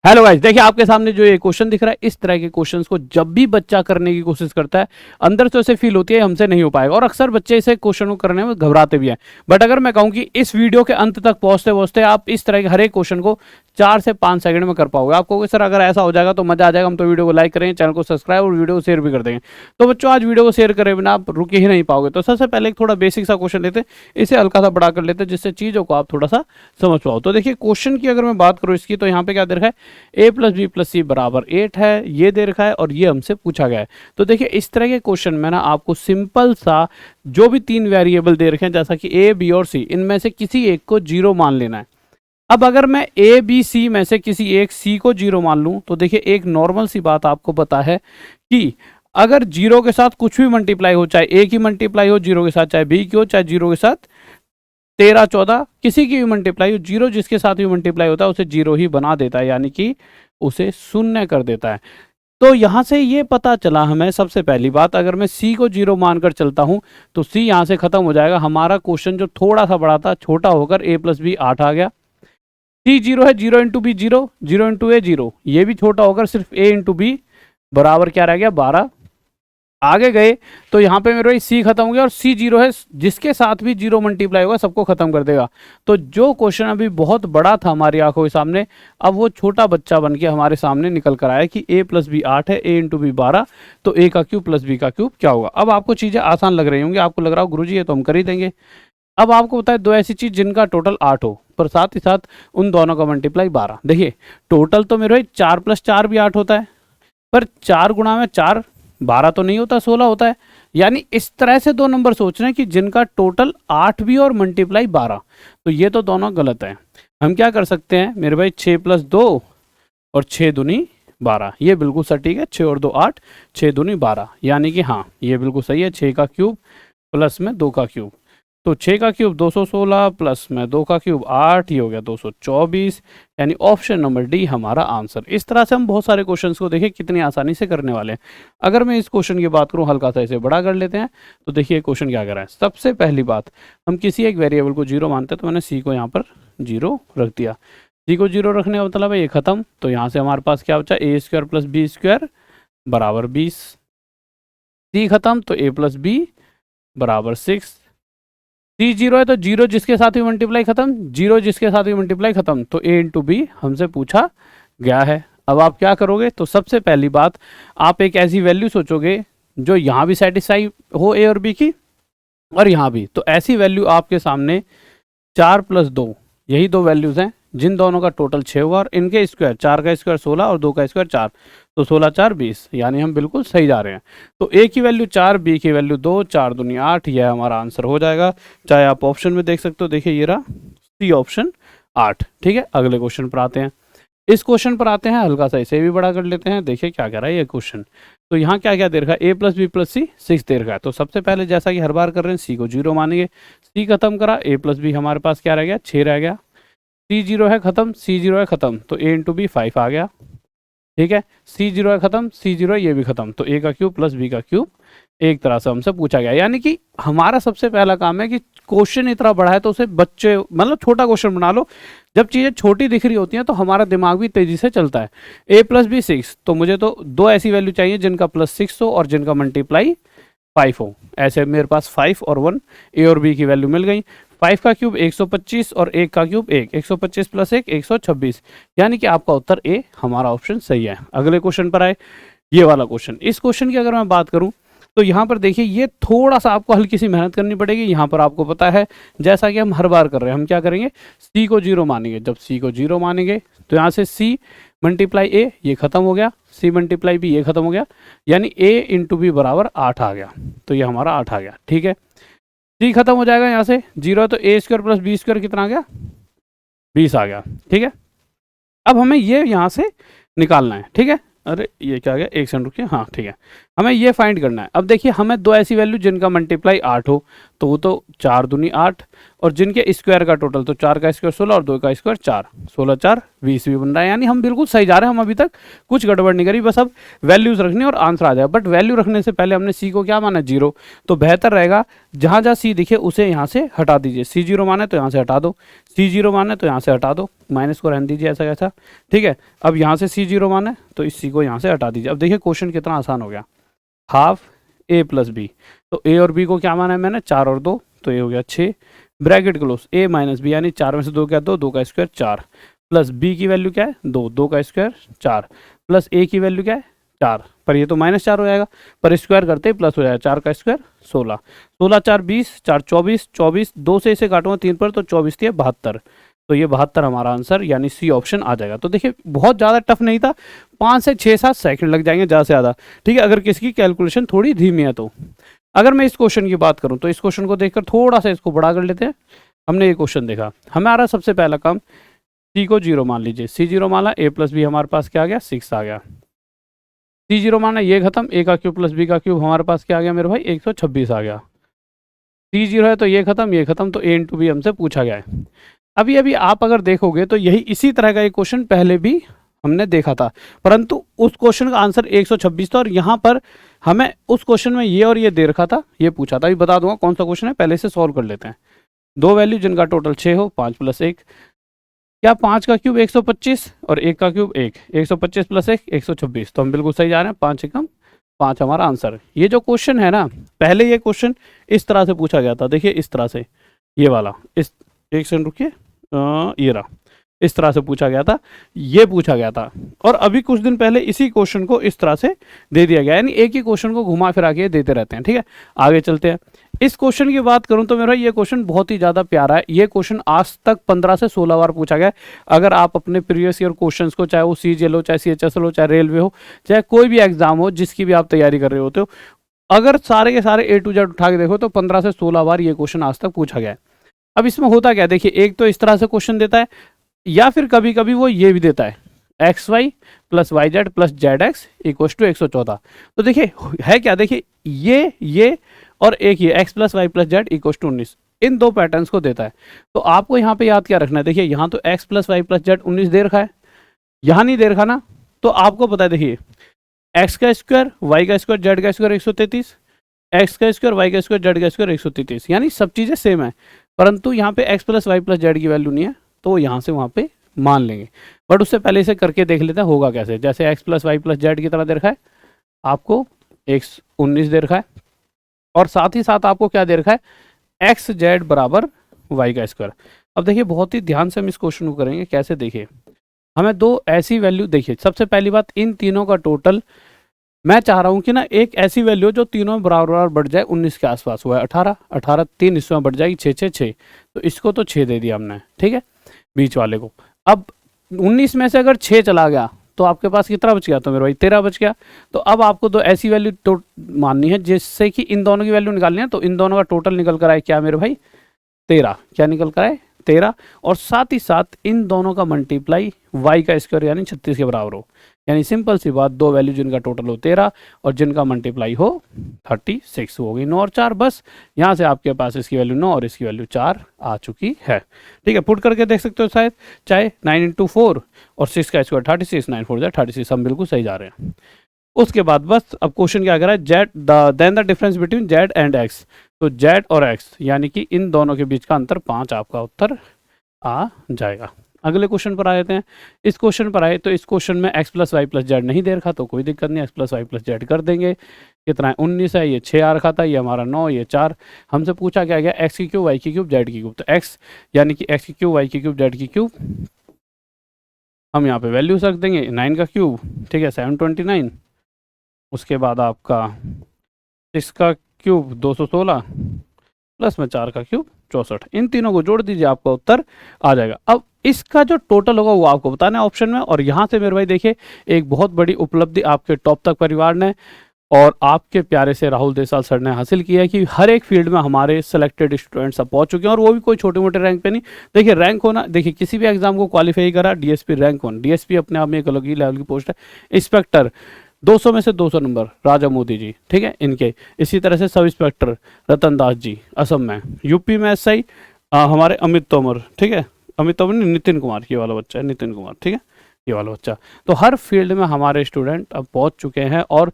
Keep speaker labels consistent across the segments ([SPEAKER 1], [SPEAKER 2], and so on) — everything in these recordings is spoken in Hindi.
[SPEAKER 1] हेलो गाइस, देखिए आपके सामने जो ये क्वेश्चन दिख रहा है, इस तरह के क्वेश्चंस को जब भी बच्चा करने की कोशिश करता है, अंदर से उसे फील होती है हमसे नहीं हो पाएगा, और अक्सर बच्चे इसे क्वेश्चन को करने में घबराते भी हैं। बट अगर मैं कहूं कि इस वीडियो के अंत तक पहुंचते पहुंचते आप इस तरह के हर एक क्वेश्चन को 4 से 5 सेकंड में कर पाओगे। आपको कि सर अगर ऐसा हो जाएगा तो मजा आ जाएगा, हम तो वीडियो को लाइक करेंगे, चैनल को सब्सक्राइब और वीडियो को शेयर भी कर देंगे। तो बच्चों, आज वीडियो को शेयर करे बिना आप रुके ही नहीं पाओगे। तो सबसे पहले एक थोड़ा बेसिक सा क्वेश्चन लेते हैं, इसे हल्का सा बड़ा कर लेते हैं, जिससे चीज़ों को आप थोड़ा सा समझ पाओ। तो देखिए क्वेश्चन की अगर मैं बात करूँ इसकी, तो यहाँ पे क्या दे रखा है, a+b+c बराबर 8 है, ये दे रखा है, और ये हमसे पूछा गया है। तो देखिए इस तरह के क्वेश्चन में ना आपको सिंपल सा जो भी 3 वेरिएबल दे रखे हैं, जैसा कि a, b और c, इनमें से किसी एक को 0 मान लेना है। अब अगर मैं a, b, c में से किसी एक c को 0 मान लूं, तो देखिए एक नॉर्मल सी बात आपको पता है कि अगर 0 के साथ कुछ भी मल्टीप्लाई हो, चाहे a की मल्टीप्लाई हो 0 के साथ, चाहे b की हो, चाहे 0 के साथ 13, 14 किसी की भी मल्टीप्लाई हो, 0 जिसके साथ भी मल्टीप्लाई होता है उसे 0 ही बना देता है, यानी कि उसे शून्य कर देता है। तो यहाँ से ये पता चला हमें, सबसे पहली बात, अगर मैं c को 0 मानकर चलता हूँ तो c यहाँ से खत्म हो जाएगा। हमारा क्वेश्चन जो थोड़ा सा बड़ा था, छोटा होकर a+b 8 आ गया। c 0 है, 0 इंटू बी 0, 0 इंटू ए 0, ये भी छोटा होकर सिर्फ a इंटू बी बराबर क्या रह गया, 12। आगे गए तो यहाँ पे मेरे भाई c खत्म हो गया, और c 0 है, जिसके साथ भी 0 मल्टीप्लाई होगा सबको खत्म कर देगा। तो जो क्वेश्चन अभी बहुत बड़ा था हमारी आंखों के सामने, अब वो छोटा बच्चा बन के हमारे सामने निकल कर आया कि a+b 8 है, a इंटू बी 12, तो a का क्यूब प्लस b का क्यूब क्या होगा। अब आपको चीज़ें आसान लग रही होंगी, आपको लग रहा हो गुरुजी ये तो हम कर ही देंगे। अब आपको बताए दो ऐसी चीज जिनका टोटल 8 हो, पर साथ ही साथ उन दोनों का मल्टीप्लाई 12। देखिए टोटल तो मेरे भाई 4 + 4 भी 8 होता है, पर 4 गुणा में 4 12 तो नहीं होता, 16 होता है। यानी इस तरह से दो नंबर सोच रहे हैं कि जिनका टोटल 8 भी और मल्टीप्लाई 12, तो ये तो दोनों गलत है। हम क्या कर सकते हैं मेरे भाई, 6 + 2 और 6 दूनी 12, ये बिल्कुल सटीक है। 6 और 2 8, 6 दूनी 12, यानी कि हाँ ये बिल्कुल सही है। 6 का क्यूब प्लस में 2 का क्यूब, तो 6 का क्यूब 216 प्लस में 2 का क्यूब 8, ये हो गया 224, यानी ऑप्शन नंबर डी हमारा आंसर। इस तरह से हम बहुत सारे क्वेश्चंस को देखिए कितनी आसानी से करने वाले हैं। अगर मैं इस क्वेश्चन की बात करूं, हल्का सा इसे बड़ा कर लेते हैं, तो देखिए क्वेश्चन क्या कर रहा है। सबसे पहली बात, हम किसी एक वेरिएबल को 0 मानते हैं, तो मैंने सी को यहाँ पर 0 रख दिया। सी को 0 रखने का मतलब है ये खत्म, तो यहाँ से हमारे पास क्या बचा, a² + b² बराबर 20। सी खत्म तो a + b बराबर 6। सी 0 है तो 0 जिसके साथ भी मल्टीप्लाई खत्म, 0 जिसके साथ भी मल्टीप्लाई खत्म, तो a इंटू बी हमसे पूछा गया है। अब आप क्या करोगे, तो सबसे पहली बात आप एक ऐसी वैल्यू सोचोगे जो यहाँ भी सेटिस्फाई हो a और b की, और यहाँ भी। तो ऐसी वैल्यू आपके सामने 4 + 2, यही दो वैल्यूज हैं जिन दोनों का टोटल 6 हुआ, और इनके स्क्वायर, 4 का स्क्वायर 16 और 2 का स्क्वायर 4, तो 16 4 20, यानी हम बिल्कुल सही जा रहे हैं। तो a की वैल्यू 4, b की वैल्यू 2, 4 दूनी 8, यह हमारा आंसर हो जाएगा। चाहे आप ऑप्शन में देख सकते हो, देखिए ये रहा सी ऑप्शन 8। ठीक है, अगले क्वेश्चन पर आते हैं। इस क्वेश्चन पर आते हैं, हल्का सा इसे भी बड़ा कर लेते हैं। देखिए क्या कह रहा है ये क्वेश्चन। तो यहाँ क्या क्या दे रखा है, a + b + c 6 दे रखा है। तो सबसे पहले जैसा कि हर बार कर रहे हैं, c को 0 मानेंगे। c खत्म करा, a + b हमारे पास क्या रह गया, 6 रह गया। c 0 है खत्म, c 0 है खत्म, तो a इंटू बी 5 आ गया। ठीक है, c 0 है खत्म, c 0 है ये भी खत्म, तो a का क्यूब प्लस b का क्यूब एक तरह से हमसे पूछा गया। यानी कि हमारा सबसे पहला काम है कि क्वेश्चन इतना बड़ा है तो उसे बच्चे, मतलब छोटा क्वेश्चन बना लो। जब चीज़ें छोटी दिख रही होती हैं तो हमारा दिमाग भी तेजी से चलता है। a + b 6, तो मुझे तो दो ऐसी वैल्यू चाहिए जिनका +6 हो और जिनका मल्टीप्लाई 5 हो। ऐसे मेरे पास 5 और 1 a और b की वैल्यू मिल गई। 5 का क्यूब 125 और 1 का क्यूब 1, 125 + 1 126, यानी कि आपका उत्तर ए हमारा ऑप्शन सही है। अगले क्वेश्चन पर आए, ये वाला क्वेश्चन। इस क्वेश्चन की अगर मैं बात करूं, तो यहाँ पर देखिए ये थोड़ा सा आपको हल्की सी मेहनत करनी पड़ेगी। यहाँ पर आपको पता है, जैसा कि हम हर बार कर रहे हैं, हम क्या करेंगे, c को 0 मानेंगे। जब c को 0 मानेंगे तो यहाँ से c × a ये खत्म हो गया, c × b ये खत्म हो गया, यानी a इंटू बी बराबर 8 आ गया। तो ये हमारा 8 आ गया। ठीक है, c खत्म हो जाएगा यहाँ से, 0 तो a² + b² कितना आ गया, 20 आ गया। ठीक है, अब हमें ये यहाँ से निकालना है। ठीक है, अरे ये क्या आ गया, एक सेकंड रुकिए, हाँ ठीक है, हमें ये फाइंड करना है। अब देखिए हमें दो ऐसी वैल्यू जिनका मल्टीप्लाई 8 हो, तो वो तो 4 दूनी 8, और जिनके स्क्वायर का टोटल तो 4 का स्क्वायर 16 और 2 का स्क्वायर 4, 16 4 20 भी बन रहा है। यानी हम बिल्कुल सही जा रहे हैं, हम अभी तक कुछ गड़बड़ नहीं करी, बस अब वैल्यूज रखनी और आंसर आ जाए। बट वैल्यू रखने से पहले हमने सी को क्या माना 0, तो बेहतर रहेगा जहाँ जहाँ सी दिखे उसे यहाँ से हटा दीजिए। सी 0 माने तो यहाँ से हटा दो, सी 0 माने तो यहाँ से हटा दो, माइनस को रहने दीजिए ऐसा कैसा, ठीक है। अब यहाँ से सी 0 माने तो इस सी को यहाँ से हटा दीजिए। अब देखिए क्वेश्चन कितना आसान हो गया, हाफ ए प्लस बी, तो ए और बी को क्या माना है मैंने 4 और 2, तो ये हो गया 6, ब्रैकेट क्लोज, ए माइनस बी यानी 4 में से 2 क्या 2, 2 का स्क्वायर 4, प्लस बी की वैल्यू क्या है 2, 2 का स्क्वायर 4, प्लस ए की वैल्यू क्या है 4, पर ये तो -4 हो जाएगा, पर स्क्वायर करते ही प्लस हो जाएगा, 4 का स्क्वायर 16, 16 4 20, 4 24, 24 2 से इसे काटूंगा 3 पर, तो 24 थी 72, तो ये 72 हमारा आंसर यानी सी ऑप्शन आ जाएगा। तो देखिए बहुत ज़्यादा टफ नहीं था, 5 से 6-7 सेकंड लग जाएंगे ज़्यादा से ज़्यादा, ठीक है, अगर किसी की कैलकुलेशन थोड़ी धीमी है तो। अगर मैं इस क्वेश्चन की बात करूं तो इस क्वेश्चन को देखकर थोड़ा सा इसको बड़ा कर लेते हैं। हमने ये क्वेश्चन देखा, हमारा सबसे पहला काम सी को 0 मान लीजिए, सी 0 माना, ए प्लस बी हमारे पास क्या आ गया 6 आ गया, सी 0 माना ये खत्म, ए का क्यूब प्लस बी का क्यूब हमारे पास क्या आ गया मेरे भाई 126 आ गया, सी 0 है तो ये खत्म, तो ए इंटू बी हमसे पूछा गया है। अभी आप अगर देखोगे तो यही इसी तरह का एक क्वेश्चन पहले भी हमने देखा था, परंतु उस क्वेश्चन का आंसर 126 था, और यहाँ पर हमें उस क्वेश्चन में ये और ये दे रखा था, ये पूछा था। अभी बता दूंगा कौन सा क्वेश्चन है, पहले से सॉल्व कर लेते हैं। दो वैल्यू जिनका टोटल 6 हो, 5 प्लस 1, क्या 5 का क्यूब 125 और 1 का क्यूब 1, 125 प्लस 1 126, तो हम बिल्कुल सही जा रहे हैं, 5 एकम 5 हमारा आंसर। ये जो क्वेश्चन है ना, पहले ये क्वेश्चन इस तरह से पूछा गया था, देखिए इस तरह से, ये वाला, इस एक सेकंड रुकिए, ये रहा, इस तरह से पूछा गया था, ये पूछा गया था, और अभी कुछ दिन पहले इसी क्वेश्चन को इस तरह से दे दिया गया, यानी एक ही क्वेश्चन को घुमा फिरा के देते रहते हैं, ठीक है। आगे चलते हैं, इस क्वेश्चन की बात करूं तो मेरा ये क्वेश्चन बहुत ही ज़्यादा प्यारा है। ये क्वेश्चन आज तक 15 से 16 बार पूछा गया है। अगर आप अपने प्रीवियस ईयर क्वेश्चंस को, चाहे वो CGL हो, चाहे CHSL हो, चाहे रेलवे हो, चाहे कोई भी एग्जाम हो जिसकी भी आप तैयारी कर रहे होते हो, अगर सारे के सारे A to Z उठा के देखो तो 15 से 16 बार ये क्वेश्चन आज तक पूछा गया है। अब इसमें होता क्या, देखिए एक तो इस तरह से क्वेश्चन देता है, या फिर कभी कभी वो ये भी देता है XY plus YZ plus ZX equal to 114। तो देखिए है क्या, देखिए ये और एक ये x plus y plus z equal to 19, इन दो पैटर्न्स को देता है। तो आपको यहाँ पे याद क्या रखना है, देखिए यहाँ तो x plus y plus z 19 दे रखा है, यहाँ नहीं दे रखा ना, तो आपको पता है, देखिए x का स्क्वायर y का स्क्वायर जेड का स्क्वायर 133, x का स्क्वायर y का स्क्वायर जेड का स्क्वायर 133, यानी सब चीज़ें सेम है, परंतु यहाँ पे x plus y plus z की वैल्यू नहीं है, तो यहाँ से वहाँ पे मान लेंगे। बट उससे पहले इसे करके देख लेते हैं होगा कैसे। जैसे x plus y plus z की तरह दे रखा है, आपको x 19 दे रखा है, और साथ ही साथ आपको क्या दे रखा है, एक्स जेड बराबर वाई का स्क्वायर। अब देखिए बहुत ही ध्यान से हम इस क्वेश्चन को करेंगे, कैसे देखिए, हमें दो ऐसी वैल्यू, देखिए सबसे पहली बात, इन तीनों का टोटल मैं चाह रहा हूँ कि ना एक ऐसी वैल्यू जो तीनों बराबर बढ़ जाए, 19 के आसपास हुआ है 18, 18 3 हिस्सों में बढ़ जाएगी 6 6 6, तो इसको तो 6 दे दिया हमने, ठीक है, बीच वाले को। अब 19 में से अगर 6 चला गया तो आपके पास कितना बच गया, तो मेरे भाई 13 बच गया। तो अब आपको तो ऐसी वैल्यू तो माननी है जिससे कि इन दोनों की वैल्यू निकालनी है, तो इन दोनों का टोटल निकल कर आए क्या मेरे भाई 13, क्या निकल कर आए 13, और साथ ही साथ इन दोनों का मल्टीप्लाई y का स्क्वायर यानी 36 के बराबर हो, यानी सिंपल सी बात, दो वैल्यू जिनका टोटल हो 13 और जिनका मल्टीप्लाई हो 36 हो गई, 9 और 4, बस यहाँ से आपके पास इसकी वैल्यू 9 और इसकी वैल्यू 4 आ चुकी है, ठीक है। पुट करके देख सकते हो शायद, चाहे 9 × 4 और 6 का स्क्वायर 36, 9 4 36, हम बिल्कुल सही जा रहे हैं। उसके बाद बस अब क्वेश्चन क्या कर रहा है, z then the difference between z and x, तो जेड और एक्स यानी कि इन दोनों के बीच का अंतर 5 आपका उत्तर आ जाएगा। अगले क्वेश्चन पर आ जाते हैं। इस क्वेश्चन पर आए तो इस क्वेश्चन में x plus y plus z नहीं दे रखा, तो कोई दिक्कत नहीं, x plus y plus z कर देंगे। कितना है 19 है, ये 6 आ रखा था, ये हमारा 9, ये 4। हमसे पूछा क्या गया, x की क्यूब वाई की क्यूब जेड की क्यूब, तो x यानी कि x की क्यूब वाई की क्यूब जेड की क्यूब, हम यहाँ पे वैल्यूज रख देंगे, 9 का क्यूब, ठीक है 729, उसके बाद आपका 6 का क्यूब 216 प्लस में 4 का क्यूब 64, इन तीनों को जोड़ दीजिए, आपका उत्तर आ जाएगा। अब इसका जो टोटल होगा वो आपको बताना है ऑप्शन में, और यहाँ से मेरे भाई देखिए एक बहुत बड़ी उपलब्धि आपके टॉप तक परिवार ने और आपके प्यारे से राहुल देसाल सर ने हासिल किया है कि हर एक फील्ड में हमारे सेलेक्टेड स्टूडेंट्स अब पहुंच चुके हैं, और वो भी कोई छोटे मोटे रैंक पे नहीं। देखिए रैंक होना, देखिए किसी भी एग्जाम को क्वालिफाई करा, DSP रैंक 1, DSP अपने आप में एक अलग ही लेवल की पोस्ट है, इंस्पेक्टर 200 में से 200 नंबर राजा मोदी जी, ठीक है, इनके। इसी तरह से सब इंस्पेक्टर रतन दास जी असम में। यूपी में SI हमारे अमित तोमर, ठीक है, अमित तोमर नहीं, नितिन कुमार, ये वाला बच्चा है नितिन कुमार, ठीक है, ये वाला बच्चा। तो हर फील्ड में हमारे स्टूडेंट अब पहुंच चुके हैं और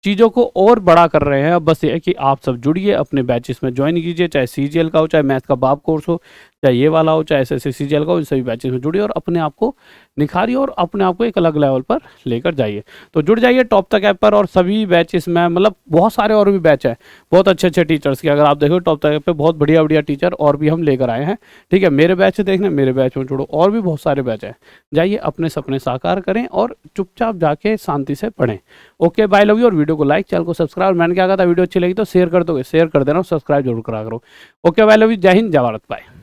[SPEAKER 1] चीज़ों को और बड़ा कर रहे हैं। अब बस ये है कि आप सब जुड़िए, अपने बैचेस में ज्वाइन कीजिए, चाहे CGL का हो, चाहे मैथ का बाप कोर्स हो, चाहे ये वाला हो, चाहे SSC CGL का हो, इन सभी बैचेस में जुड़िए और अपने आप को निखारिए और अपने आप को एक अलग लेवल पर लेकर जाइए। तो जुड़ जाइए टॉप तक ऐप पर, और सभी बैचेस में मतलब बहुत सारे और भी बैच है, बहुत अच्छे अच्छे टीचर्स के। अगर आप देखो टॉप तक ऐप पे बहुत बढ़िया बढ़िया टीचर और भी हम लेकर आए हैं, ठीक है। मेरे बैच से देखना, मेरे बैच में जुड़ो, और भी बहुत सारे बैच हैं। जाइए अपने सपने साकार करें और चुपचाप जाके शांति से पढ़ें। Okay, bye, love you. और वीडियो को लाइक, चैनल को सब्सक्राइब। मैंने क्या कहा था, वीडियो अच्छी लगी तो शेयर कर दोगे, शेयर कर देना, सब्सक्राइब जरूर करा करो। Okay, bye, love you. जय हिंद, जय भारत, बाय।